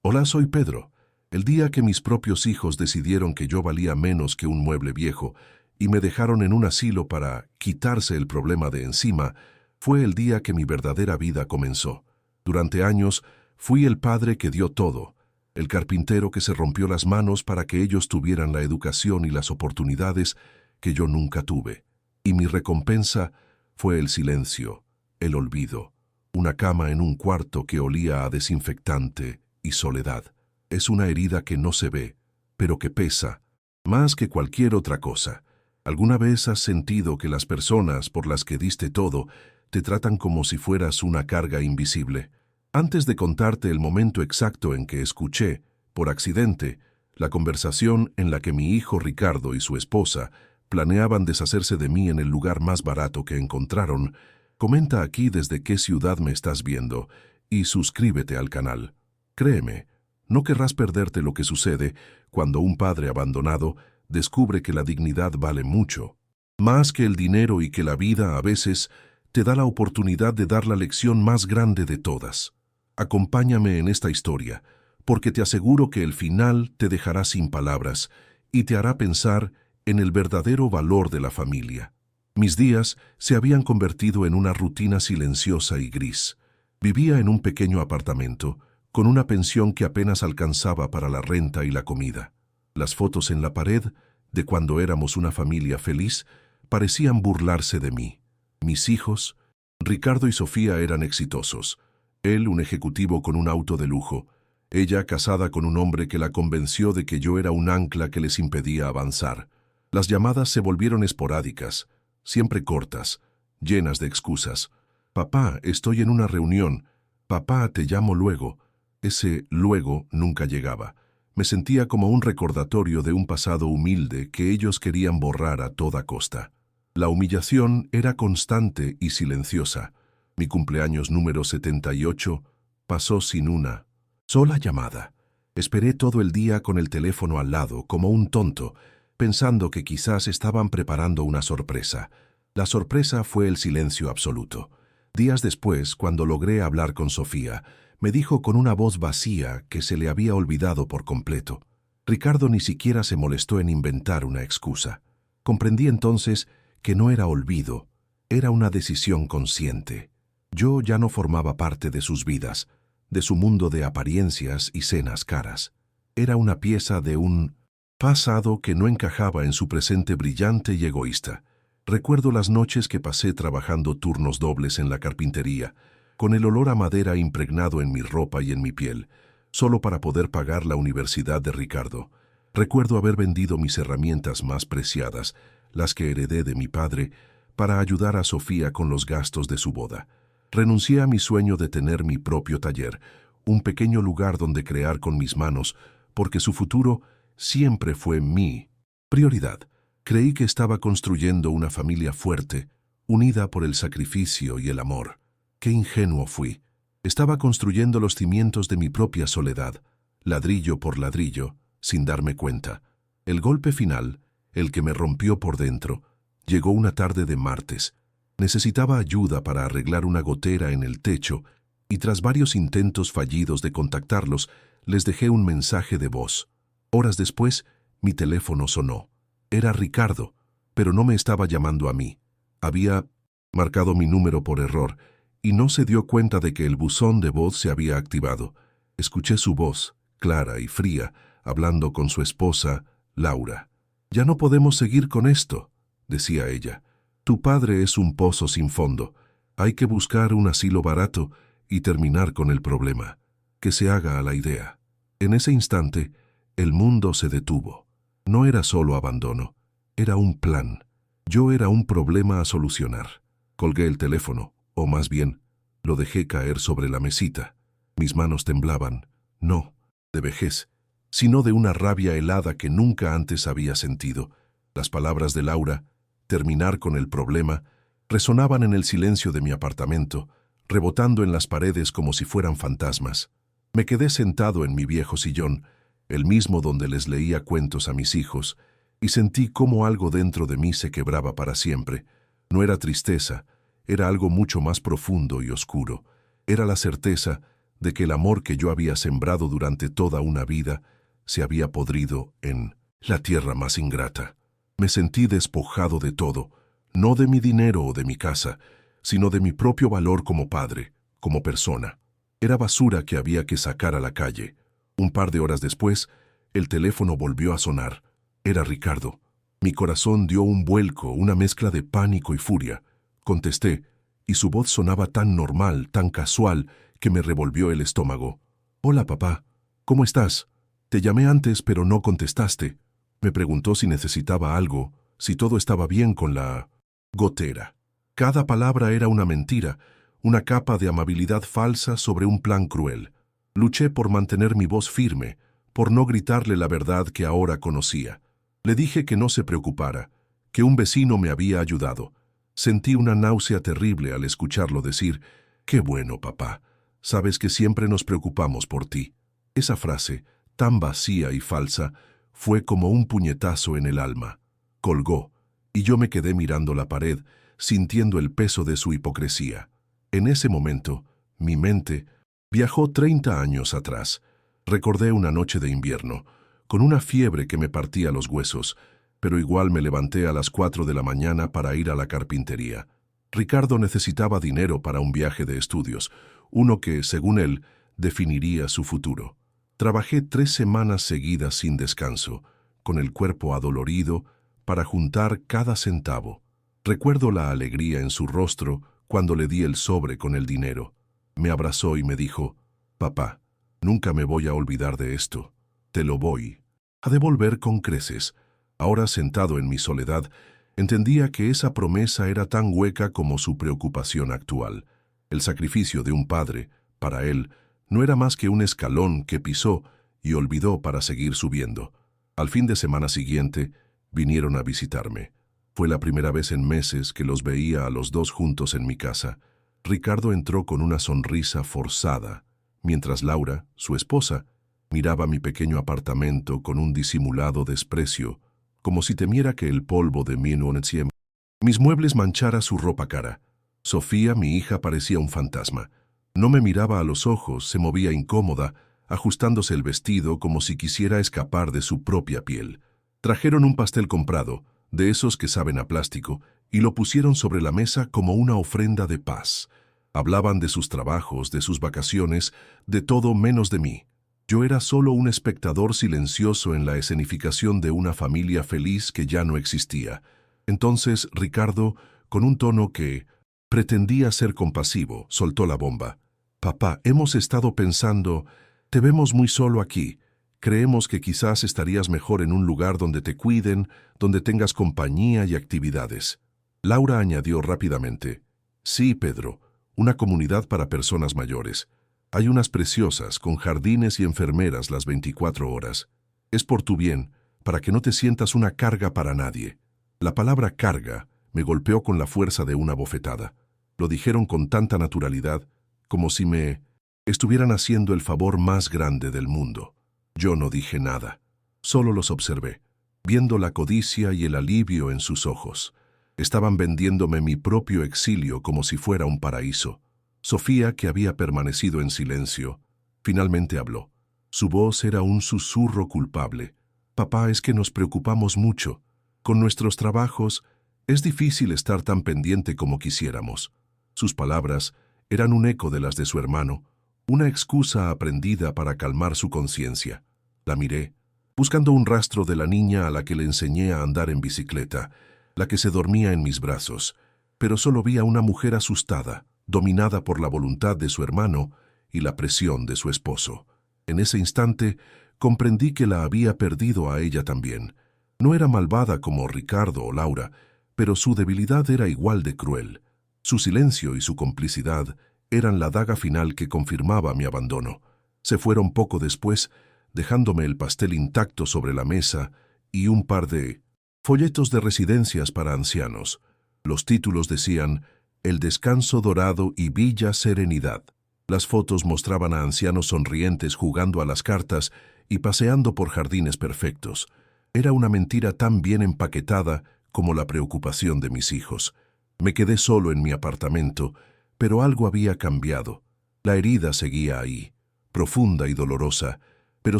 Hola, soy Pedro. El día que mis propios hijos decidieron que yo valía menos que un mueble viejo y me dejaron en un asilo para quitarse el problema de encima, fue el día que mi verdadera vida comenzó. Durante años fui el padre que dio todo, el carpintero que se rompió las manos para que ellos tuvieran la educación y las oportunidades que yo nunca tuve. Y mi recompensa fue el silencio, el olvido, una cama en un cuarto que olía a desinfectante y soledad. Es una herida que no se ve, pero que pesa, más que cualquier otra cosa. ¿Alguna vez has sentido que las personas por las que diste todo te tratan como si fueras una carga invisible? Antes de contarte el momento exacto en que escuché, por accidente, la conversación en la que mi hijo Ricardo y su esposa planeaban deshacerse de mí en el lugar más barato que encontraron, comenta aquí desde qué ciudad me estás viendo y suscríbete al canal. Créeme, no querrás perderte lo que sucede cuando un padre abandonado descubre que la dignidad vale mucho. Más que el dinero y que la vida a veces te da la oportunidad de dar la lección más grande de todas. Acompáñame en esta historia, porque te aseguro que el final te dejará sin palabras y te hará pensar en el verdadero valor de la familia. Mis días se habían convertido en una rutina silenciosa y gris. Vivía en un pequeño apartamento, con una pensión que apenas alcanzaba para la renta y la comida. Las fotos en la pared, de cuando éramos una familia feliz, parecían burlarse de mí. Mis hijos, Ricardo y Sofía, eran exitosos. Él, un ejecutivo con un auto de lujo. Ella, casada con un hombre que la convenció de que yo era un ancla que les impedía avanzar. Las llamadas se volvieron esporádicas, siempre cortas, llenas de excusas. Papá, estoy en una reunión. Papá, te llamo luego. Ese luego nunca llegaba. Me sentía como un recordatorio de un pasado humilde que ellos querían borrar a toda costa. La humillación era constante y silenciosa. Mi cumpleaños número 78 pasó sin una sola llamada. Esperé todo el día con el teléfono al lado, como un tonto, pensando que quizás estaban preparando una sorpresa. La sorpresa fue el silencio absoluto. Días después, cuando logré hablar con Sofía, me dijo con una voz vacía que se le había olvidado por completo. Ricardo ni siquiera se molestó en inventar una excusa. Comprendí entonces que no era olvido, era una decisión consciente. Yo ya no formaba parte de sus vidas, de su mundo de apariencias y cenas caras. Era una pieza de un pasado que no encajaba en su presente brillante y egoísta. Recuerdo las noches que pasé trabajando turnos dobles en la carpintería, con el olor a madera impregnado en mi ropa y en mi piel, solo para poder pagar la universidad de Ricardo. Recuerdo haber vendido mis herramientas más preciadas, las que heredé de mi padre, para ayudar a Sofía con los gastos de su boda. Renuncié a mi sueño de tener mi propio taller, un pequeño lugar donde crear con mis manos, porque su futuro siempre fue mi prioridad. Creí que estaba construyendo una familia fuerte, unida por el sacrificio y el amor. Qué ingenuo fui. Estaba construyendo los cimientos de mi propia soledad, ladrillo por ladrillo, sin darme cuenta. El golpe final, el que me rompió por dentro, llegó una tarde de martes. Necesitaba ayuda para arreglar una gotera en el techo y tras varios intentos fallidos de contactarlos, les dejé un mensaje de voz. Horas después, mi teléfono sonó. Era Ricardo, pero no me estaba llamando a mí. Había marcado mi número por error y no se dio cuenta de que el buzón de voz se había activado. Escuché su voz, clara y fría, hablando con su esposa, Laura. «Ya no podemos seguir con esto», decía ella. «Tu padre es un pozo sin fondo. Hay que buscar un asilo barato y terminar con el problema. Que se haga a la idea». En ese instante, el mundo se detuvo. No era solo abandono, era un plan. Yo era un problema a solucionar. Colgué el teléfono, o más bien, lo dejé caer sobre la mesita. Mis manos temblaban, no de vejez, sino de una rabia helada que nunca antes había sentido. Las palabras de Laura, terminar con el problema, resonaban en el silencio de mi apartamento, rebotando en las paredes como si fueran fantasmas. Me quedé sentado en mi viejo sillón, el mismo donde les leía cuentos a mis hijos, y sentí cómo algo dentro de mí se quebraba para siempre. No era tristeza, era algo mucho más profundo y oscuro. Era la certeza de que el amor que yo había sembrado durante toda una vida se había podrido en la tierra más ingrata. Me sentí despojado de todo, no de mi dinero o de mi casa, sino de mi propio valor como padre, como persona. Era basura que había que sacar a la calle. Un par de horas después, el teléfono volvió a sonar. Era Ricardo. Mi corazón dio un vuelco, una mezcla de pánico y furia. Contesté, y su voz sonaba tan normal, tan casual, que me revolvió el estómago. «Hola, papá. ¿Cómo estás? Te llamé antes, pero no contestaste». Me preguntó si necesitaba algo, si todo estaba bien con la gotera. Cada palabra era una mentira, una capa de amabilidad falsa sobre un plan cruel. Luché por mantener mi voz firme, por no gritarle la verdad que ahora conocía. Le dije que no se preocupara, que un vecino me había ayudado. Sentí una náusea terrible al escucharlo decir, «Qué bueno, papá. Sabes que siempre nos preocupamos por ti». Esa frase, tan vacía y falsa, fue como un puñetazo en el alma. Colgó, y yo me quedé mirando la pared, sintiendo el peso de su hipocresía. En ese momento, mi mente viajó 30 años atrás. Recordé una noche de invierno, con una fiebre que me partía los huesos, pero igual me levanté a las 4 de la mañana para ir a la carpintería. Ricardo necesitaba dinero para un viaje de estudios, uno que, según él, definiría su futuro. Trabajé 3 semanas seguidas sin descanso, con el cuerpo adolorido, para juntar cada centavo. Recuerdo la alegría en su rostro cuando le di el sobre con el dinero. Me abrazó y me dijo, «Papá, nunca me voy a olvidar de esto. Te lo voy a devolver con creces». Ahora, sentado en mi soledad, entendía que esa promesa era tan hueca como su preocupación actual. El sacrificio de un padre, para él, no era más que un escalón que pisó y olvidó para seguir subiendo. Al fin de semana siguiente, vinieron a visitarme. Fue la primera vez en meses que los veía a los dos juntos en mi casa. Ricardo entró con una sonrisa forzada, mientras Laura, su esposa, miraba mi pequeño apartamento con un disimulado desprecio, como si temiera que el polvo de mis muebles manchara su ropa cara. Sofía, mi hija, parecía un fantasma. No me miraba a los ojos, se movía incómoda, ajustándose el vestido como si quisiera escapar de su propia piel. Trajeron un pastel comprado, de esos que saben a plástico, y lo pusieron sobre la mesa como una ofrenda de paz. Hablaban de sus trabajos, de sus vacaciones, de todo menos de mí. Yo era solo un espectador silencioso en la escenificación de una familia feliz que ya no existía. Entonces Ricardo, con un tono que pretendía ser compasivo, soltó la bomba. «Papá, hemos estado pensando, te vemos muy solo aquí. Creemos que quizás estarías mejor en un lugar donde te cuiden, donde tengas compañía y actividades». Laura añadió rápidamente, «Sí, Pedro, una comunidad para personas mayores. Hay unas preciosas, con jardines y enfermeras las 24 horas. Es por tu bien, para que no te sientas una carga para nadie». La palabra carga me golpeó con la fuerza de una bofetada. Lo dijeron con tanta naturalidad, como si me estuvieran haciendo el favor más grande del mundo. Yo no dije nada, solo los observé, viendo la codicia y el alivio en sus ojos. Estaban vendiéndome mi propio exilio como si fuera un paraíso. Sofía, que había permanecido en silencio, finalmente habló. Su voz era un susurro culpable. «Papá, es que nos preocupamos mucho. Con nuestros trabajos es difícil estar tan pendiente como quisiéramos». Sus palabras eran un eco de las de su hermano, una excusa aprendida para calmar su conciencia. La miré, buscando un rastro de la niña a la que le enseñé a andar en bicicleta, la que se dormía en mis brazos, pero solo vi a una mujer asustada, dominada por la voluntad de su hermano y la presión de su esposo. En ese instante comprendí que la había perdido a ella también. No era malvada como Ricardo o Laura, pero su debilidad era igual de cruel. Su silencio y su complicidad eran la daga final que confirmaba mi abandono. Se fueron poco después, dejándome el pastel intacto sobre la mesa y un par de folletos de residencias para ancianos. Los títulos decían «El descanso dorado y Villa Serenidad». Las fotos mostraban a ancianos sonrientes jugando a las cartas y paseando por jardines perfectos. Era una mentira tan bien empaquetada como la preocupación de mis hijos. Me quedé solo en mi apartamento, pero algo había cambiado. La herida seguía ahí, profunda y dolorosa, pero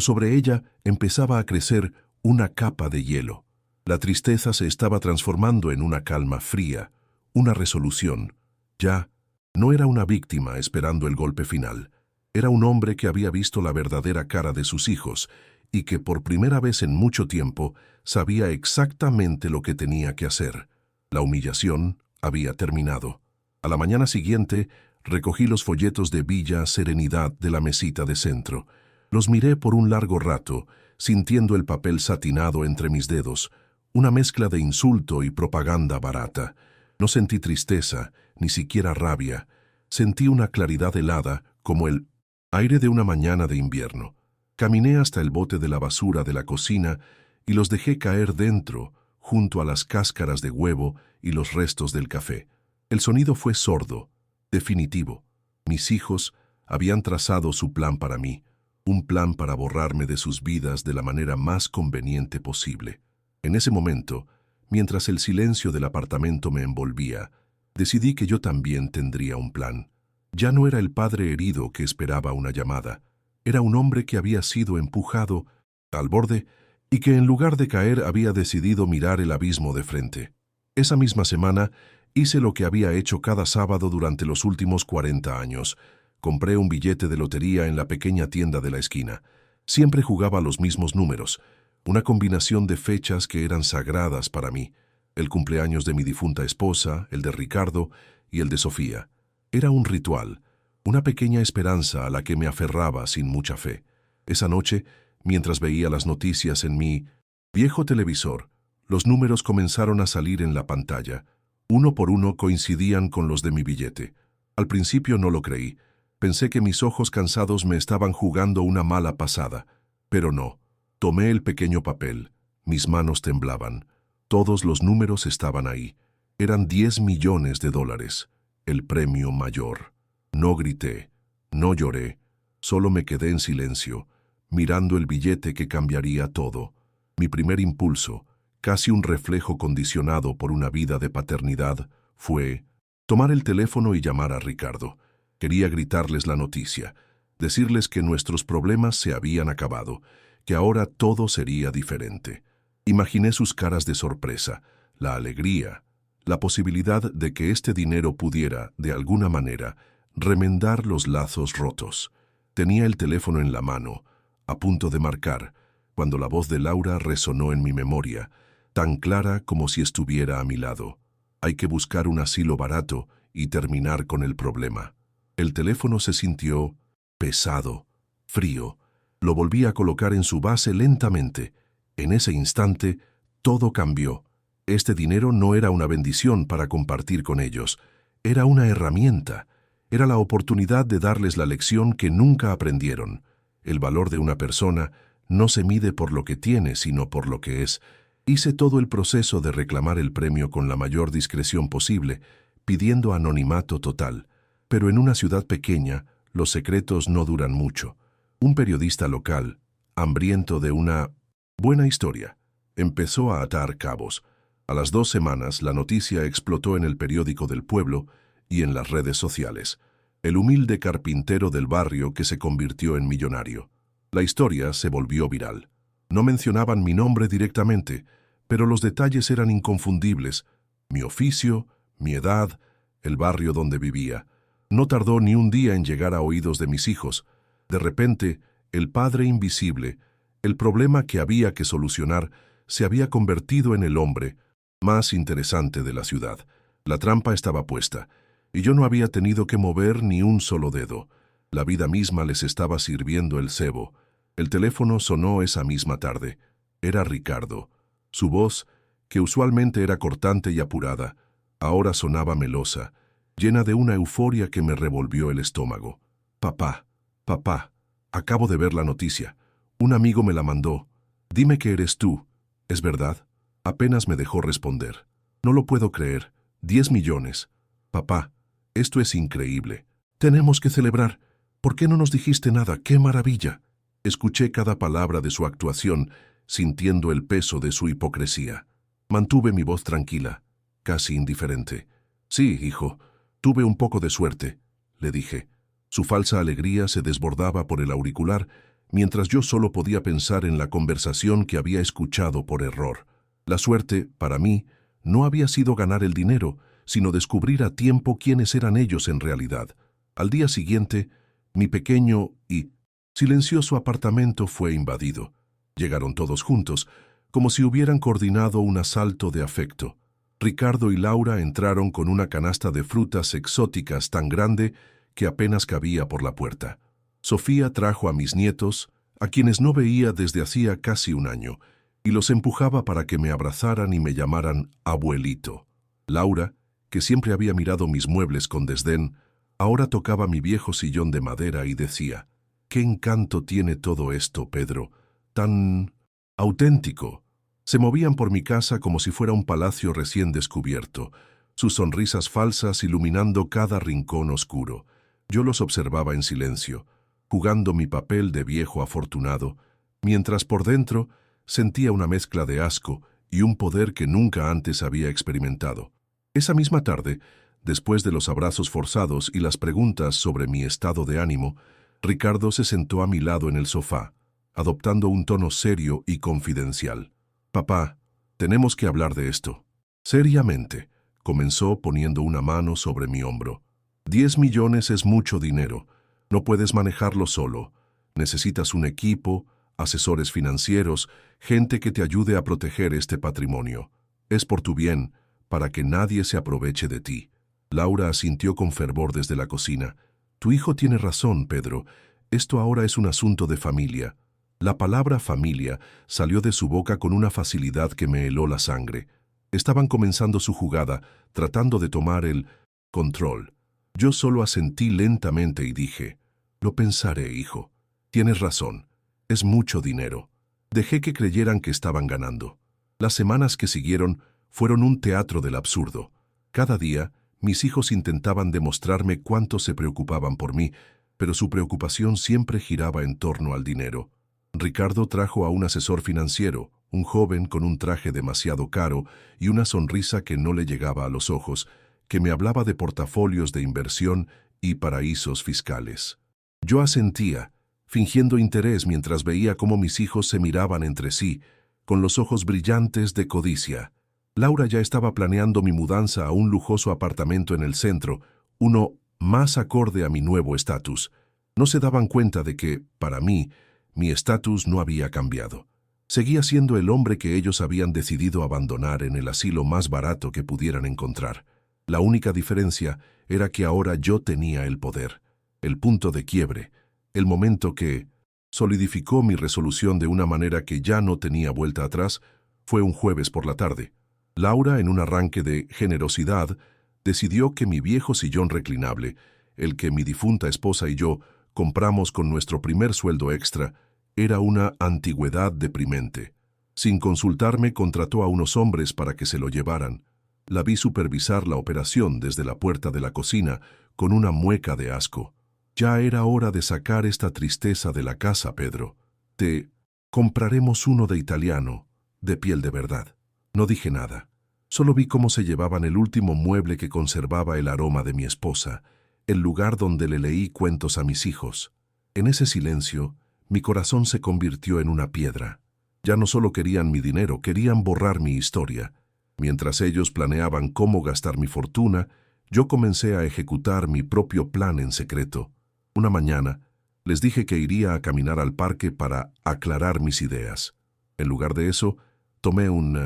sobre ella empezaba a crecer una capa de hielo. La tristeza se estaba transformando en una calma fría, una resolución. Ya no era una víctima esperando el golpe final. Era un hombre que había visto la verdadera cara de sus hijos y que por primera vez en mucho tiempo sabía exactamente lo que tenía que hacer. La humillación había terminado. A la mañana siguiente, recogí los folletos de Villa Serenidad de la mesita de centro. Los miré por un largo rato, sintiendo el papel satinado entre mis dedos, una mezcla de insulto y propaganda barata. No sentí tristeza, ni siquiera rabia. Sentí una claridad helada, como el aire de una mañana de invierno. Caminé hasta el bote de la basura de la cocina y los dejé caer dentro, junto a las cáscaras de huevo y los restos del café. El sonido fue sordo, definitivo. Mis hijos habían trazado su plan para mí, un plan para borrarme de sus vidas de la manera más conveniente posible. En ese momento, mientras el silencio del apartamento me envolvía, decidí que yo también tendría un plan. Ya no era el padre herido que esperaba una llamada. Era un hombre que había sido empujado al borde y que en lugar de caer había decidido mirar el abismo de frente. Esa misma semana hice lo que había hecho cada sábado durante los últimos 40 años. Compré un billete de lotería en la pequeña tienda de la esquina. Siempre jugaba los mismos números, una combinación de fechas que eran sagradas para mí. El cumpleaños de mi difunta esposa, el de Ricardo y el de Sofía. Era un ritual, una pequeña esperanza a la que me aferraba sin mucha fe. Esa noche, mientras veía las noticias en mi viejo televisor, los números comenzaron a salir en la pantalla. Uno por uno coincidían con los de mi billete. Al principio no lo creí. Pensé que mis ojos cansados me estaban jugando una mala pasada. Pero no. Tomé el pequeño papel. Mis manos temblaban. Todos los números estaban ahí. Eran 10 millones de dólares. El premio mayor. No grité. No lloré. Solo me quedé en silencio, mirando el billete que cambiaría todo. Mi primer impulso, casi un reflejo condicionado por una vida de paternidad, fue tomar el teléfono y llamar a Ricardo. Quería gritarles la noticia, decirles que nuestros problemas se habían acabado, que ahora todo sería diferente. Imaginé sus caras de sorpresa, la alegría, la posibilidad de que este dinero pudiera, de alguna manera, remendar los lazos rotos. Tenía el teléfono en la mano, a punto de marcar, cuando la voz de Laura resonó en mi memoria, tan clara como si estuviera a mi lado. Hay que buscar un asilo barato y terminar con el problema. El teléfono se sintió pesado, frío. Lo volví a colocar en su base lentamente. En ese instante, todo cambió. Este dinero no era una bendición para compartir con ellos. Era una herramienta. Era la oportunidad de darles la lección que nunca aprendieron. El valor de una persona no se mide por lo que tiene, sino por lo que es. Hice todo el proceso de reclamar el premio con la mayor discreción posible, pidiendo anonimato total. Pero en una ciudad pequeña, los secretos no duran mucho. Un periodista local, hambriento de una buena historia, empezó a atar cabos. A las 2 semanas, la noticia explotó en el periódico del pueblo y en las redes sociales. El humilde carpintero del barrio que se convirtió en millonario. La historia se volvió viral. No mencionaban mi nombre directamente, pero los detalles eran inconfundibles. Mi oficio, mi edad, el barrio donde vivía. No tardó ni un día en llegar a oídos de mis hijos. De repente, el padre invisible, el problema que había que solucionar, se había convertido en el hombre más interesante de la ciudad. La trampa estaba puesta, y yo no había tenido que mover ni un solo dedo. La vida misma les estaba sirviendo el cebo. El teléfono sonó esa misma tarde. Era Ricardo. Su voz, que usualmente era cortante y apurada, ahora sonaba melosa, llena de una euforia que me revolvió el estómago. Papá, papá, acabo de ver la noticia. Un amigo me la mandó. Dime que eres tú. ¿Es verdad? Apenas me dejó responder. No lo puedo creer. 10 millones. Papá, esto es increíble. Tenemos que celebrar. ¿Por qué no nos dijiste nada? ¡Qué maravilla! Escuché cada palabra de su actuación, sintiendo el peso de su hipocresía. Mantuve mi voz tranquila, casi indiferente. Sí, hijo, tuve un poco de suerte, le dije. Su falsa alegría se desbordaba por el auricular, mientras yo solo podía pensar en la conversación que había escuchado por error. La suerte, para mí, no había sido ganar el dinero, sino descubrir a tiempo quiénes eran ellos en realidad. Al día siguiente, mi pequeño y silencioso apartamento fue invadido. Llegaron todos juntos, como si hubieran coordinado un asalto de afecto. Ricardo y Laura entraron con una canasta de frutas exóticas tan grande que apenas cabía por la puerta. Sofía trajo a mis nietos, a quienes no veía desde hacía casi un año, y los empujaba para que me abrazaran y me llamaran abuelito. Laura, que siempre había mirado mis muebles con desdén, ahora tocaba mi viejo sillón de madera y decía: «¿Qué encanto tiene todo esto, Pedro? Tan auténtico». Se movían por mi casa como si fuera un palacio recién descubierto, sus sonrisas falsas iluminando cada rincón oscuro. Yo los observaba en silencio, jugando mi papel de viejo afortunado, mientras por dentro sentía una mezcla de asco y un poder que nunca antes había experimentado. Esa misma tarde, después de los abrazos forzados y las preguntas sobre mi estado de ánimo, Ricardo se sentó a mi lado en el sofá, adoptando un tono serio y confidencial. «Papá, tenemos que hablar de esto». «Seriamente», comenzó poniendo una mano sobre mi hombro. 10 millones es mucho dinero. No puedes manejarlo solo. Necesitas un equipo, asesores financieros, gente que te ayude a proteger este patrimonio. Es por tu bien, para que nadie se aproveche de ti». Laura asintió con fervor desde la cocina. «Tu hijo tiene razón, Pedro. Esto ahora es un asunto de familia». La palabra familia salió de su boca con una facilidad que me heló la sangre. Estaban comenzando su jugada, tratando de tomar el control. Yo solo asentí lentamente y dije: «Lo pensaré, hijo. Tienes razón. Es mucho dinero». Dejé que creyeran que estaban ganando. Las semanas que siguieron fueron un teatro del absurdo. Cada día, mis hijos intentaban demostrarme cuánto se preocupaban por mí, pero su preocupación siempre giraba en torno al dinero. Ricardo trajo a un asesor financiero, un joven con un traje demasiado caro y una sonrisa que no le llegaba a los ojos, que me hablaba de portafolios de inversión y paraísos fiscales. Yo asentía, fingiendo interés mientras veía cómo mis hijos se miraban entre sí, con los ojos brillantes de codicia. Laura ya estaba planeando mi mudanza a un lujoso apartamento en el centro, uno más acorde a mi nuevo estatus. No se daban cuenta de que, para mí, mi estatus no había cambiado. Seguía siendo el hombre que ellos habían decidido abandonar en el asilo más barato que pudieran encontrar. La única diferencia era que ahora yo tenía el poder, el punto de quiebre, el momento que solidificó mi resolución de una manera que ya no tenía vuelta atrás. Fue un jueves por la tarde. Laura, en un arranque de generosidad, decidió que mi viejo sillón reclinable, el que mi difunta esposa y yo compramos con nuestro primer sueldo extra, era una antigüedad deprimente. Sin consultarme, contrató a unos hombres para que se lo llevaran. La vi supervisar la operación desde la puerta de la cocina, con una mueca de asco. «Ya era hora de sacar esta tristeza de la casa, Pedro. Te compraremos uno de italiano, de piel de verdad». No dije nada. Solo vi cómo se llevaban el último mueble que conservaba el aroma de mi esposa, el lugar donde le leí cuentos a mis hijos. En ese silencio, mi corazón se convirtió en una piedra. Ya no solo querían mi dinero, querían borrar mi historia. Mientras ellos planeaban cómo gastar mi fortuna, yo comencé a ejecutar mi propio plan en secreto. Una mañana, les dije que iría a caminar al parque para aclarar mis ideas. En lugar de eso, tomé un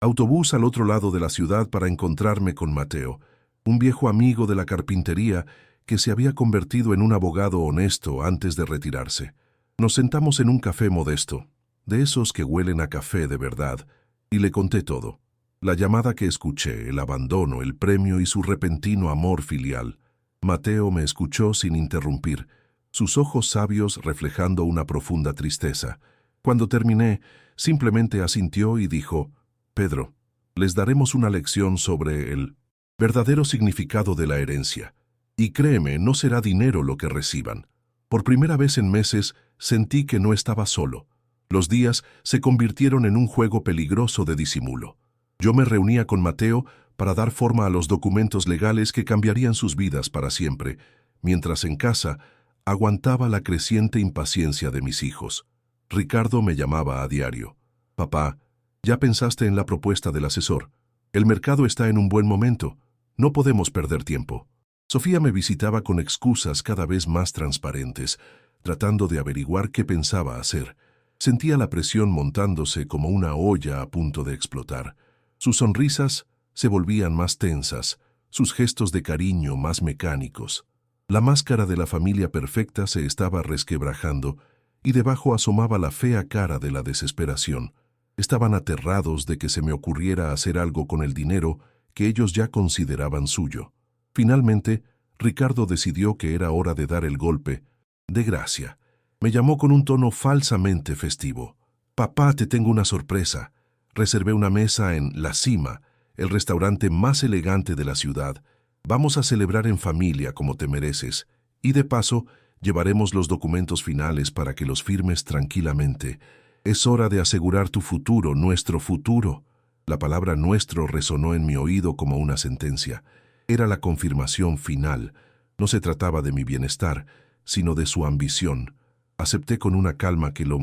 autobús al otro lado de la ciudad para encontrarme con Mateo, un viejo amigo de la carpintería que se había convertido en un abogado honesto antes de retirarse. Nos sentamos en un café modesto, de esos que huelen a café de verdad, y le conté todo. La llamada que escuché, el abandono, el premio y su repentino amor filial. Mateo me escuchó sin interrumpir, sus ojos sabios reflejando una profunda tristeza. Cuando terminé, simplemente asintió y dijo: «Pedro, les daremos una lección sobre el verdadero significado de la herencia. Y créeme, no será dinero lo que reciban». Por primera vez en meses sentí que no estaba solo. Los días se convirtieron en un juego peligroso de disimulo. Yo me reunía con Mateo para dar forma a los documentos legales que cambiarían sus vidas para siempre, mientras en casa aguantaba la creciente impaciencia de mis hijos. Ricardo me llamaba a diario. «Papá, ¿ya pensaste en la propuesta del asesor? El mercado está en un buen momento. No podemos perder tiempo». Sofía me visitaba con excusas cada vez más transparentes, tratando de averiguar qué pensaba hacer. Sentía la presión montándose como una olla a punto de explotar. Sus sonrisas se volvían más tensas, sus gestos de cariño más mecánicos. La máscara de la familia perfecta se estaba resquebrajando y debajo asomaba la fea cara de la desesperación. Estaban aterrados de que se me ocurriera hacer algo con el dinero que ellos ya consideraban suyo. Finalmente, Ricardo decidió que era hora de dar el golpe de gracia. Me llamó con un tono falsamente festivo. «Papá, te tengo una sorpresa. Reservé una mesa en La Cima, el restaurante más elegante de la ciudad. Vamos a celebrar en familia como te mereces. Y de paso, llevaremos los documentos finales para que los firmes tranquilamente. Es hora de asegurar tu futuro, nuestro futuro». La palabra «nuestro» resonó en mi oído como una sentencia. Era la confirmación final. No se trataba de mi bienestar, sino de su ambición. Acepté con una calma que lo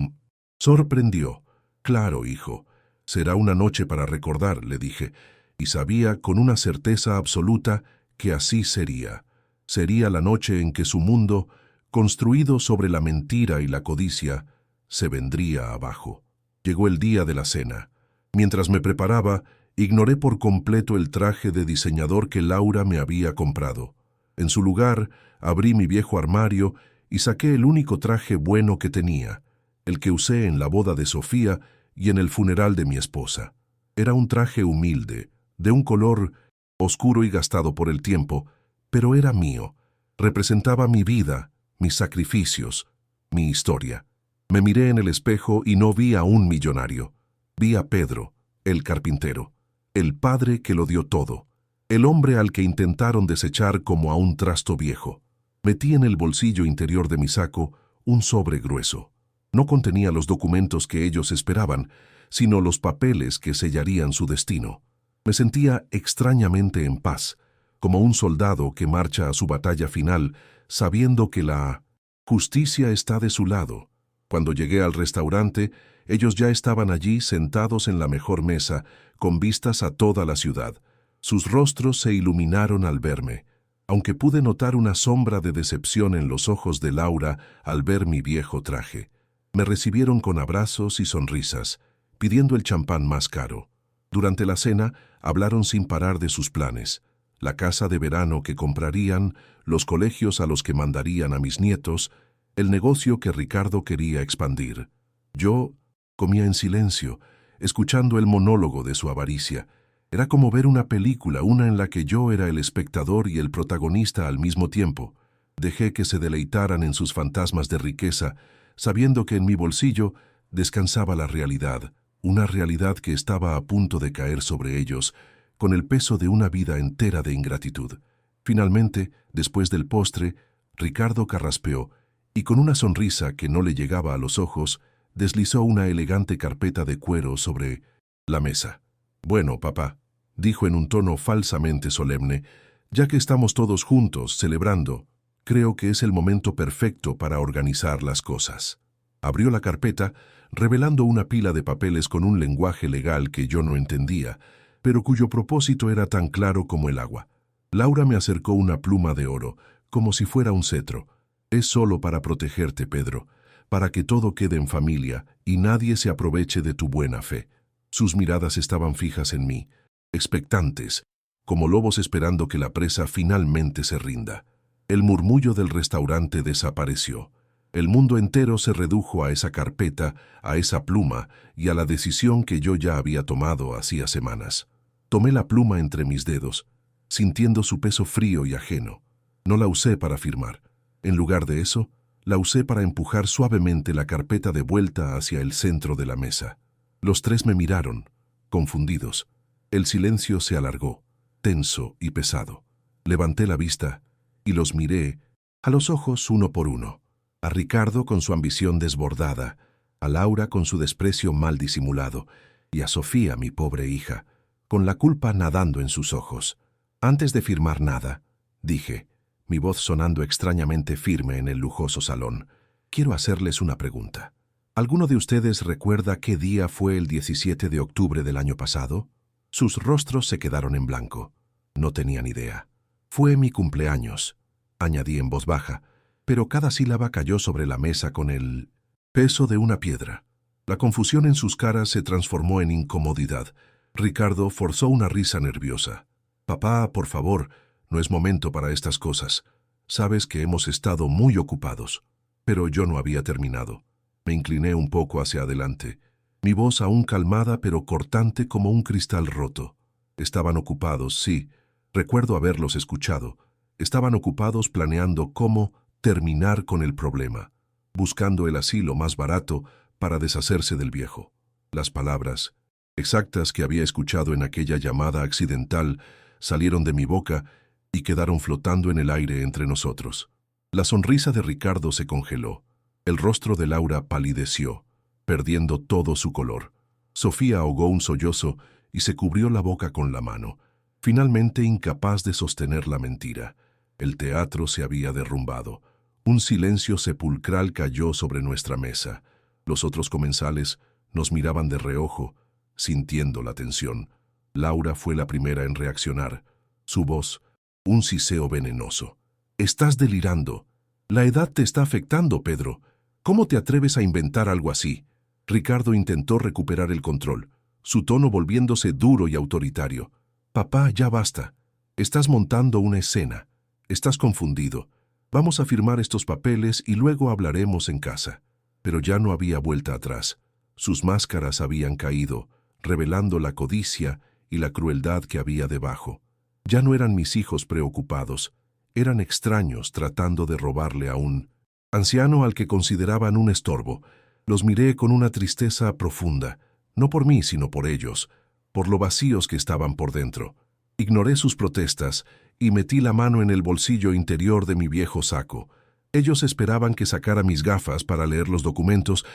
sorprendió. «Claro, hijo. Será una noche para recordar», le dije, y sabía con una certeza absoluta que así sería. Sería la noche en que su mundo, construido sobre la mentira y la codicia, se vendría abajo. Llegó el día de la cena. Mientras me preparaba, ignoré por completo el traje de diseñador que Laura me había comprado. En su lugar, abrí mi viejo armario y saqué el único traje bueno que tenía, el que usé en la boda de Sofía y en el funeral de mi esposa. Era un traje humilde, de un color oscuro y gastado por el tiempo, pero era mío. Representaba mi vida, mis sacrificios, mi historia. Me miré en el espejo y no vi a un millonario. Vi a Pedro, el carpintero, el padre que lo dio todo, el hombre al que intentaron desechar como a un trasto viejo. Metí en el bolsillo interior de mi saco un sobre grueso. No contenía los documentos que ellos esperaban, sino los papeles que sellarían su destino. Me sentía extrañamente en paz, como un soldado que marcha a su batalla final, sabiendo que la justicia está de su lado. Cuando llegué al restaurante, ellos ya estaban allí sentados en la mejor mesa, con vistas a toda la ciudad. Sus rostros se iluminaron al verme, aunque pude notar una sombra de decepción en los ojos de Laura al ver mi viejo traje. Me recibieron con abrazos y sonrisas, pidiendo el champán más caro. Durante la cena hablaron sin parar de sus planes, la casa de verano que comprarían, los colegios a los que mandarían a mis nietos, el negocio que Ricardo quería expandir. Yo comía en silencio, escuchando el monólogo de su avaricia. Era como ver una película, una en la que yo era el espectador y el protagonista al mismo tiempo. Dejé que se deleitaran en sus fantasmas de riqueza, sabiendo que en mi bolsillo descansaba la realidad, una realidad que estaba a punto de caer sobre ellos, con el peso de una vida entera de ingratitud. Finalmente, después del postre, Ricardo carraspeó, y con una sonrisa que no le llegaba a los ojos, deslizó una elegante carpeta de cuero sobre la mesa. «Bueno, papá», dijo en un tono falsamente solemne, «ya que estamos todos juntos celebrando, creo que es el momento perfecto para organizar las cosas». Abrió la carpeta, revelando una pila de papeles con un lenguaje legal que yo no entendía, pero cuyo propósito era tan claro como el agua. Laura me acercó una pluma de oro, como si fuera un cetro. «Es solo para protegerte, Pedro, para que todo quede en familia y nadie se aproveche de tu buena fe». Sus miradas estaban fijas en mí, expectantes, como lobos esperando que la presa finalmente se rinda. El murmullo del restaurante desapareció. El mundo entero se redujo a esa carpeta, a esa pluma y a la decisión que yo ya había tomado hacía semanas. Tomé la pluma entre mis dedos, sintiendo su peso frío y ajeno. No la usé para firmar. En lugar de eso, la usé para empujar suavemente la carpeta de vuelta hacia el centro de la mesa. Los tres me miraron, confundidos. El silencio se alargó, tenso y pesado. Levanté la vista y los miré a los ojos uno por uno. A Ricardo con su ambición desbordada, a Laura con su desprecio mal disimulado, y a Sofía, mi pobre hija, con la culpa nadando en sus ojos. «Antes de firmar nada», dije, mi voz sonando extrañamente firme en el lujoso salón. Quiero hacerles una pregunta. ¿Alguno de ustedes recuerda qué día fue el 17 de octubre del año pasado? Sus rostros se quedaron en blanco. No tenían idea. Fue mi cumpleaños, añadí en voz baja, pero cada sílaba cayó sobre la mesa con el peso de una piedra. La confusión en sus caras se transformó en incomodidad. Ricardo forzó una risa nerviosa. Papá, por favor, no es momento para estas cosas. Sabes que hemos estado muy ocupados. Pero yo no había terminado. Me incliné un poco hacia adelante, mi voz aún calmada pero cortante como un cristal roto. Estaban ocupados, sí, recuerdo haberlos escuchado. Estaban ocupados planeando cómo terminar con el problema, buscando el asilo más barato para deshacerse del viejo. Las palabras exactas que había escuchado en aquella llamada accidental salieron de mi boca y quedaron flotando en el aire entre nosotros. La sonrisa de Ricardo se congeló. El rostro de Laura palideció, perdiendo todo su color. Sofía ahogó un sollozo y se cubrió la boca con la mano, finalmente incapaz de sostener la mentira. El teatro se había derrumbado. Un silencio sepulcral cayó sobre nuestra mesa. Los otros comensales nos miraban de reojo, sintiendo la tensión. Laura fue la primera en reaccionar. Su voz, un siseo venenoso. «Estás delirando. La edad te está afectando, Pedro. ¿Cómo te atreves a inventar algo así?» Ricardo intentó recuperar el control, su tono volviéndose duro y autoritario. «Papá, ya basta. Estás montando una escena. Estás confundido. Vamos a firmar estos papeles y luego hablaremos en casa». Pero ya no había vuelta atrás. Sus máscaras habían caído, revelando la codicia y la crueldad que había debajo. Ya no eran mis hijos preocupados, eran extraños tratando de robarle a un anciano al que consideraban un estorbo. Los miré con una tristeza profunda, no por mí sino por ellos, por lo vacíos que estaban por dentro. Ignoré sus protestas y metí la mano en el bolsillo interior de mi viejo saco. Ellos esperaban que sacara mis gafas para leer los documentos,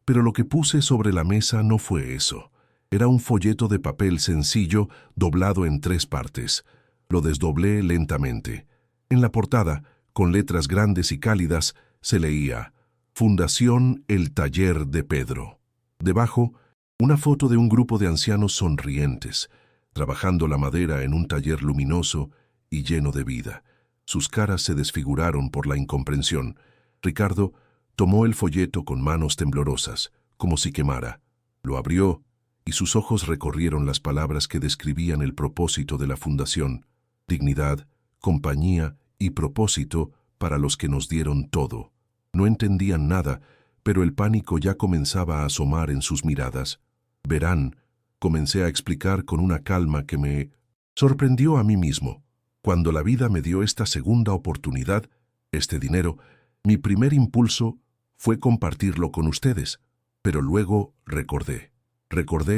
pero lo que puse sobre la mesa no fue eso. Era un folleto de papel sencillo doblado en 3 partes. Lo desdoblé lentamente. En la portada, con letras grandes y cálidas, se leía «Fundación El Taller de Pedro». Debajo, una foto de un grupo de ancianos sonrientes, trabajando la madera en un taller luminoso y lleno de vida. Sus caras se desfiguraron por la incomprensión. Ricardo tomó el folleto con manos temblorosas, como si quemara. Lo abrió y sus ojos recorrieron las palabras que describían el propósito de la fundación: dignidad, compañía y propósito para los que nos dieron todo. No entendían nada, pero el pánico ya comenzaba a asomar en sus miradas. «Verán», comencé a explicar con una calma que me sorprendió a mí mismo. Cuando la vida me dio esta segunda oportunidad, este dinero, mi primer impulso fue compartirlo con ustedes. Pero luego recordé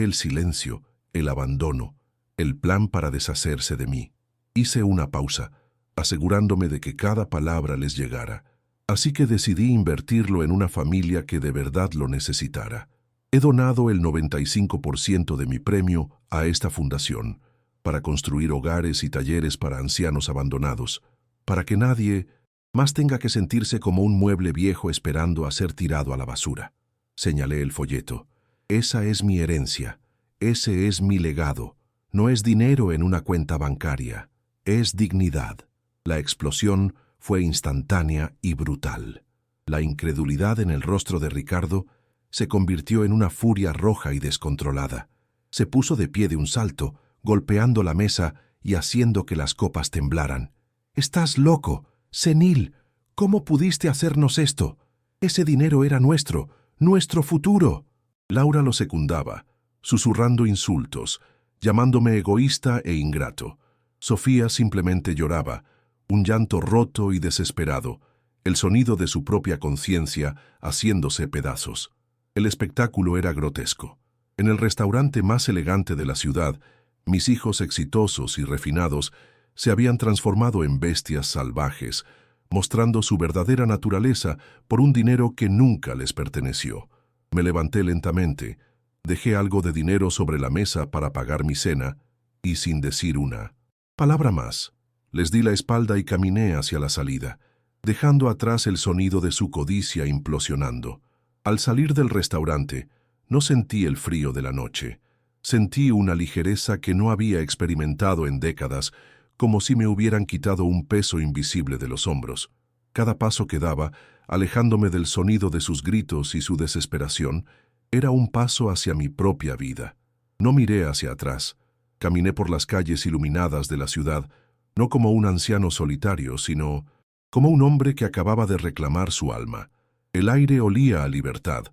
el silencio, el abandono, el plan para deshacerse de mí. Hice una pausa, asegurándome de que cada palabra les llegara. Así que decidí invertirlo en una familia que de verdad lo necesitara. He donado el 95% de mi premio a esta fundación, para construir hogares y talleres para ancianos abandonados, para que nadie más tenga que sentirse como un mueble viejo esperando a ser tirado a la basura. Señalé el folleto. Esa es mi herencia, ese es mi legado. No es dinero en una cuenta bancaria, es dignidad. La explosión fue instantánea y brutal. La incredulidad en el rostro de Ricardo se convirtió en una furia roja y descontrolada. Se puso de pie de un salto, golpeando la mesa y haciendo que las copas temblaran. «¡Estás loco! ¡Senil! ¿Cómo pudiste hacernos esto? Ese dinero era nuestro, nuestro futuro». Laura lo secundaba, susurrando insultos, llamándome egoísta e ingrato. Sofía simplemente lloraba, un llanto roto y desesperado, el sonido de su propia conciencia haciéndose pedazos. El espectáculo era grotesco. En el restaurante más elegante de la ciudad, mis hijos exitosos y refinados se habían transformado en bestias salvajes, mostrando su verdadera naturaleza por un dinero que nunca les perteneció. Me levanté lentamente, dejé algo de dinero sobre la mesa para pagar mi cena y, sin decir una palabra más, Les di la espalda y caminé hacia la salida, dejando atrás el sonido de su codicia implosionando. Al salir del restaurante, no sentí el frío de la noche. Sentí una ligereza que no había experimentado en décadas, como si me hubieran quitado un peso invisible de los hombros. Cada paso que daba, alejándome del sonido de sus gritos y su desesperación, era un paso hacia mi propia vida. No miré hacia atrás. Caminé por las calles iluminadas de la ciudad, no como un anciano solitario, sino como un hombre que acababa de reclamar su alma. El aire olía a libertad.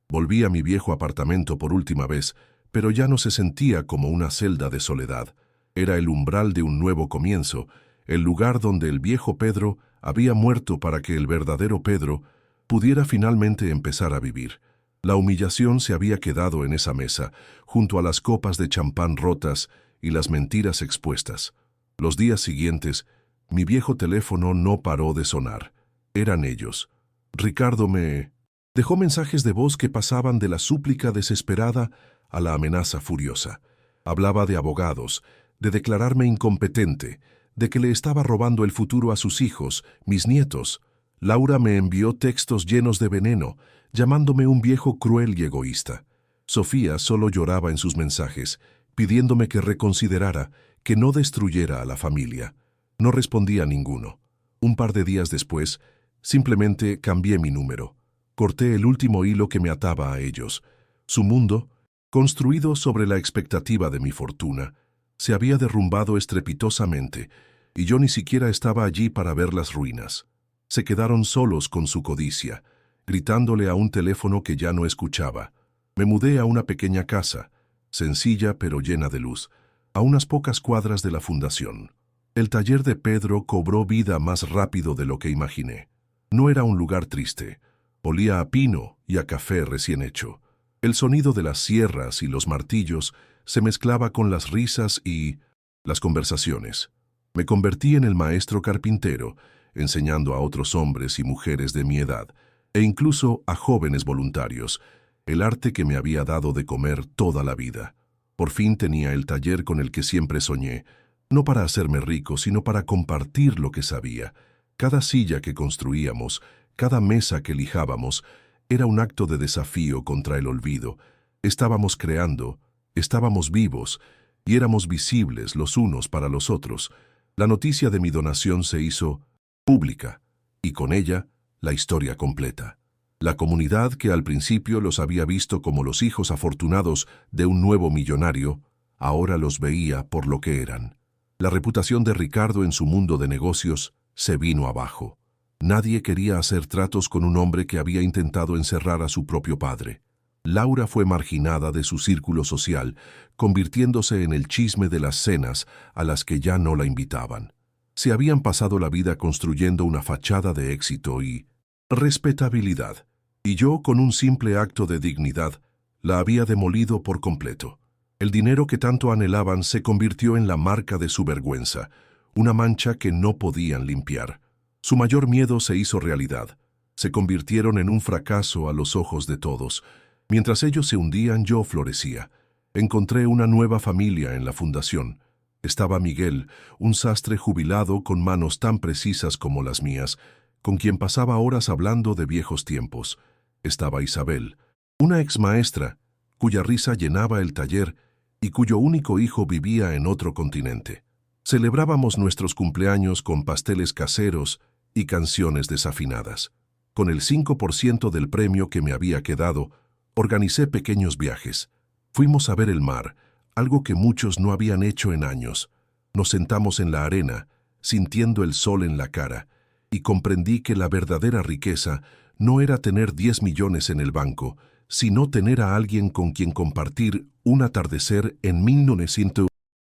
Volví a mi viejo apartamento por última vez, pero ya no se sentía como una celda de soledad. Era el umbral de un nuevo comienzo, el lugar donde el viejo Pedro había muerto para que el verdadero Pedro pudiera finalmente empezar a vivir. La humillación se había quedado en esa mesa, junto a las copas de champán rotas y las mentiras expuestas. Los días siguientes, mi viejo teléfono no paró de sonar. Eran ellos. Ricardo me dejó mensajes de voz que pasaban de la súplica desesperada a la amenaza furiosa. Hablaba de abogados, de declararme incompetente, de que le estaba robando el futuro a sus hijos, mis nietos. Laura me envió textos llenos de veneno, llamándome un viejo cruel y egoísta. Sofía solo lloraba en sus mensajes, pidiéndome que reconsiderara, que no destruyera a la familia. No respondí a ninguno. Un par de días después, simplemente cambié mi número. Corté el último hilo que me ataba a ellos. Su mundo, construido sobre la expectativa de mi fortuna, se había derrumbado estrepitosamente, y yo ni siquiera estaba allí para ver las ruinas. Se quedaron solos con su codicia, gritándole a un teléfono que ya no escuchaba. Me mudé a una pequeña casa, sencilla pero llena de luz, a unas pocas cuadras de la fundación. El taller de Pedro cobró vida más rápido de lo que imaginé. No era un lugar triste. Olía a pino y a café recién hecho. El sonido de las sierras y los martillos se mezclaba con las risas y las conversaciones. Me convertí en el maestro carpintero, enseñando a otros hombres y mujeres de mi edad, e incluso a jóvenes voluntarios, el arte que me había dado de comer toda la vida. Por fin tenía el taller con el que siempre soñé, no para hacerme rico, sino para compartir lo que sabía. Cada silla que construíamos, cada mesa que lijábamos, era un acto de desafío contra el olvido. Estábamos creando, estábamos vivos, y éramos visibles los unos para los otros. La noticia de mi donación se hizo pública, y con ella, la historia completa. La comunidad que al principio los había visto como los hijos afortunados de un nuevo millonario, ahora los veía por lo que eran. La reputación de Ricardo en su mundo de negocios se vino abajo. Nadie quería hacer tratos con un hombre que había intentado encerrar a su propio padre. Laura fue marginada de su círculo social, convirtiéndose en el chisme de las cenas a las que ya no la invitaban. Se habían pasado la vida construyendo una fachada de éxito y respetabilidad, y yo, con un simple acto de dignidad, la había demolido por completo. El dinero que tanto anhelaban se convirtió en la marca de su vergüenza, una mancha que no podían limpiar. Su mayor miedo se hizo realidad. Se convirtieron en un fracaso a los ojos de todos. Mientras ellos se hundían, yo florecía. Encontré una nueva familia en la fundación. Estaba Miguel, un sastre jubilado con manos tan precisas como las mías, con quien pasaba horas hablando de viejos tiempos. Estaba Isabel, una exmaestra, cuya risa llenaba el taller y cuyo único hijo vivía en otro continente. Celebrábamos nuestros cumpleaños con pasteles caseros y canciones desafinadas. Con el 5% del premio que me había quedado, organicé pequeños viajes. Fuimos a ver el mar, algo que muchos no habían hecho en años. Nos sentamos en la arena, sintiendo el sol en la cara, y comprendí que la verdadera riqueza no era tener 10 millones en el banco, sino tener a alguien con quien compartir un atardecer en 1900.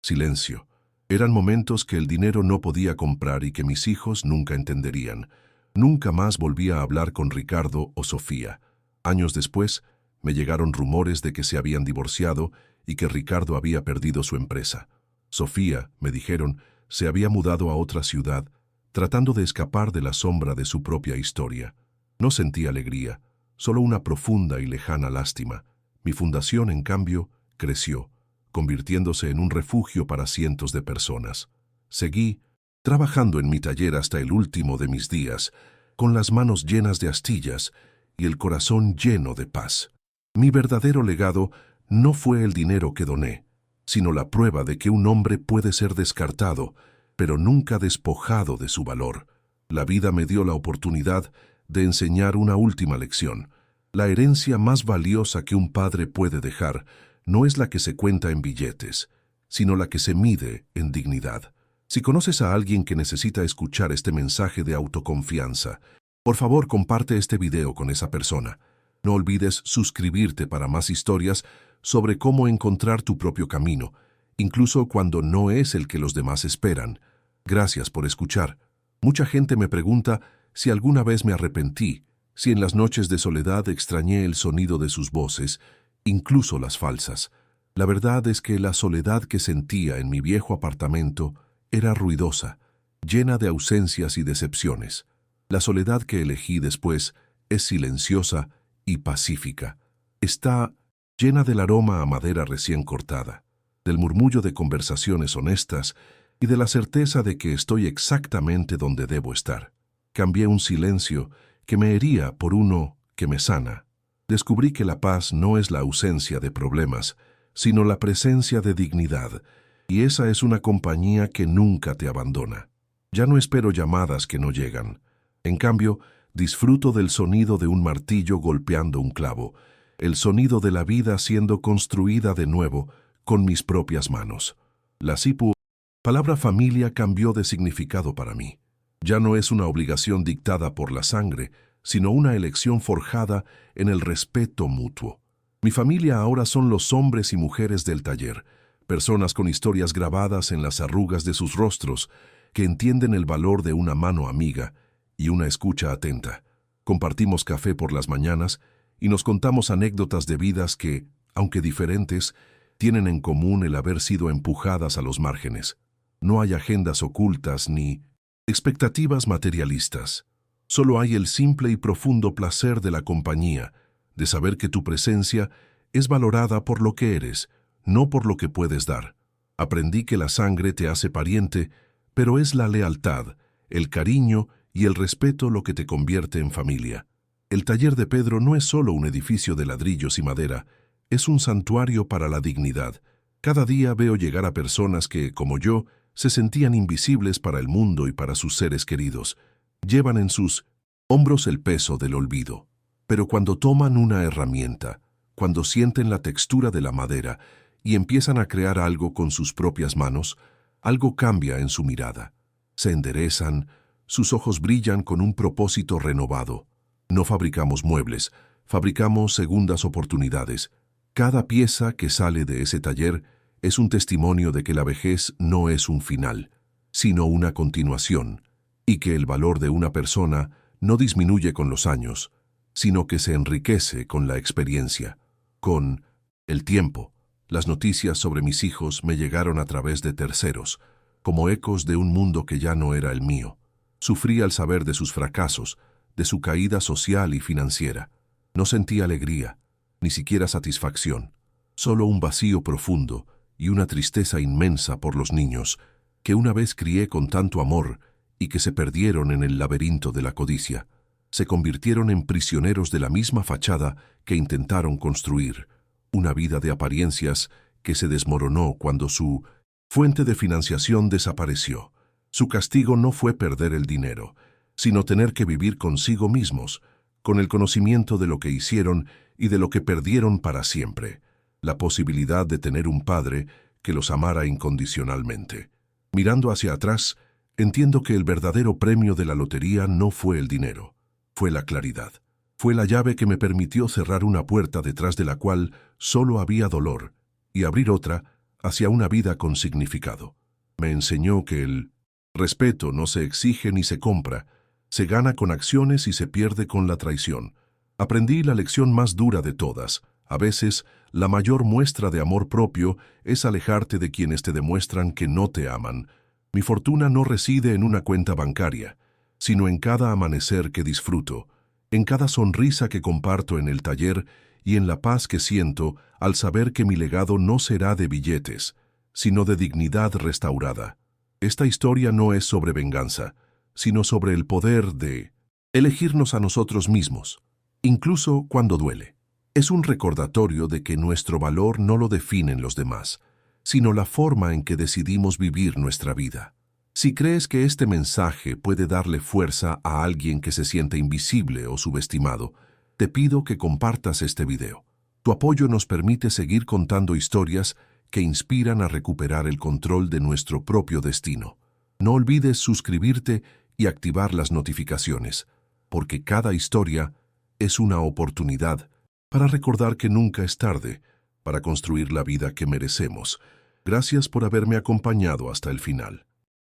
Silencio. Eran momentos que el dinero no podía comprar y que mis hijos nunca entenderían. Nunca más volví a hablar con Ricardo o Sofía. Años después, me llegaron rumores de que se habían divorciado y que Ricardo había perdido su empresa. Sofía, me dijeron, se había mudado a otra ciudad, tratando de escapar de la sombra de su propia historia. No sentí alegría, solo una profunda y lejana lástima. Mi fundación, en cambio, creció, convirtiéndose en un refugio para cientos de personas. Seguí trabajando en mi taller hasta el último de mis días, con las manos llenas de astillas y el corazón lleno de paz. Mi verdadero legado no fue el dinero que doné, sino la prueba de que un hombre puede ser descartado, pero nunca despojado de su valor. La vida me dio la oportunidad de enseñar una última lección. La herencia más valiosa que un padre puede dejar no es la que se cuenta en billetes, sino la que se mide en dignidad. Si conoces a alguien que necesita escuchar este mensaje de autoconfianza, por favor comparte este video con esa persona. No olvides suscribirte para más historias sobre cómo encontrar tu propio camino, incluso cuando no es el que los demás esperan. Gracias por escuchar. Mucha gente me pregunta si alguna vez me arrepentí, si en las noches de soledad extrañé el sonido de sus voces, incluso las falsas. La verdad es que la soledad que sentía en mi viejo apartamento era ruidosa, llena de ausencias y decepciones. La soledad que elegí después es silenciosa y pacífica. Está llena del aroma a madera recién cortada, del murmullo de conversaciones honestas y de la certeza de que estoy exactamente donde debo estar. Cambié un silencio que me hería por uno que me sana. Descubrí que la paz no es la ausencia de problemas, sino la presencia de dignidad, y esa es una compañía que nunca te abandona. Ya no espero llamadas que no llegan. En cambio, disfruto del sonido de un martillo golpeando un clavo, el sonido de la vida siendo construida de nuevo con mis propias manos. La palabra familia cambió de significado para mí. Ya no es una obligación dictada por la sangre, sino una elección forjada en el respeto mutuo. Mi familia ahora son los hombres y mujeres del taller, personas con historias grabadas en las arrugas de sus rostros, que entienden el valor de una mano amiga y una escucha atenta. Compartimos café por las mañanas y nos contamos anécdotas de vidas que, aunque diferentes, tienen en común el haber sido empujadas a los márgenes. No hay agendas ocultas ni expectativas materialistas. Solo hay el simple y profundo placer de la compañía, de saber que tu presencia es valorada por lo que eres, no por lo que puedes dar. Aprendí que la sangre te hace pariente, pero es la lealtad, el cariño y el respeto lo que te convierte en familia. El taller de Pedro no es solo un edificio de ladrillos y madera, es un santuario para la dignidad. Cada día veo llegar a personas que, como yo, se sentían invisibles para el mundo y para sus seres queridos. Llevan en sus hombros el peso del olvido. Pero cuando toman una herramienta, cuando sienten la textura de la madera y empiezan a crear algo con sus propias manos, algo cambia en su mirada. Se enderezan, sus ojos brillan con un propósito renovado. No fabricamos muebles, fabricamos segundas oportunidades. Cada pieza que sale de ese taller es un testimonio de que la vejez no es un final, sino una continuación, y que el valor de una persona no disminuye con los años, sino que se enriquece con la experiencia, con el tiempo. Las noticias sobre mis hijos me llegaron a través de terceros, como ecos de un mundo que ya no era el mío. Sufrí al saber de sus fracasos, de su caída social y financiera. No sentí alegría, ni siquiera satisfacción, solo un vacío profundo y una tristeza inmensa por los niños que una vez crié con tanto amor y que se perdieron en el laberinto de la codicia. Se convirtieron en prisioneros de la misma fachada que intentaron construir, una vida de apariencias que se desmoronó cuando su fuente de financiación desapareció. Su castigo no fue perder el dinero, sino tener que vivir consigo mismos, con el conocimiento de lo que hicieron y de lo que perdieron para siempre, la posibilidad de tener un padre que los amara incondicionalmente. Mirando hacia atrás, entiendo que el verdadero premio de la lotería no fue el dinero, fue la claridad. Fue la llave que me permitió cerrar una puerta detrás de la cual solo había dolor y abrir otra hacia una vida con significado. Me enseñó que el respeto no se exige ni se compra, se gana con acciones y se pierde con la traición. Aprendí la lección más dura de todas. A veces, la mayor muestra de amor propio es alejarte de quienes te demuestran que no te aman. Mi fortuna no reside en una cuenta bancaria, sino en cada amanecer que disfruto, en cada sonrisa que comparto en el taller y en la paz que siento al saber que mi legado no será de billetes, sino de dignidad restaurada. Esta historia no es sobre venganza, sino sobre el poder de elegirnos a nosotros mismos, incluso cuando duele. Es un recordatorio de que nuestro valor no lo definen los demás, sino la forma en que decidimos vivir nuestra vida. Si crees que este mensaje puede darle fuerza a alguien que se siente invisible o subestimado, te pido que compartas este video. Tu apoyo nos permite seguir contando historias que inspiran a recuperar el control de nuestro propio destino. No olvides suscribirte y activar las notificaciones, porque cada historia es una oportunidad para recordar que nunca es tarde para construir la vida que merecemos. Gracias por haberme acompañado hasta el final.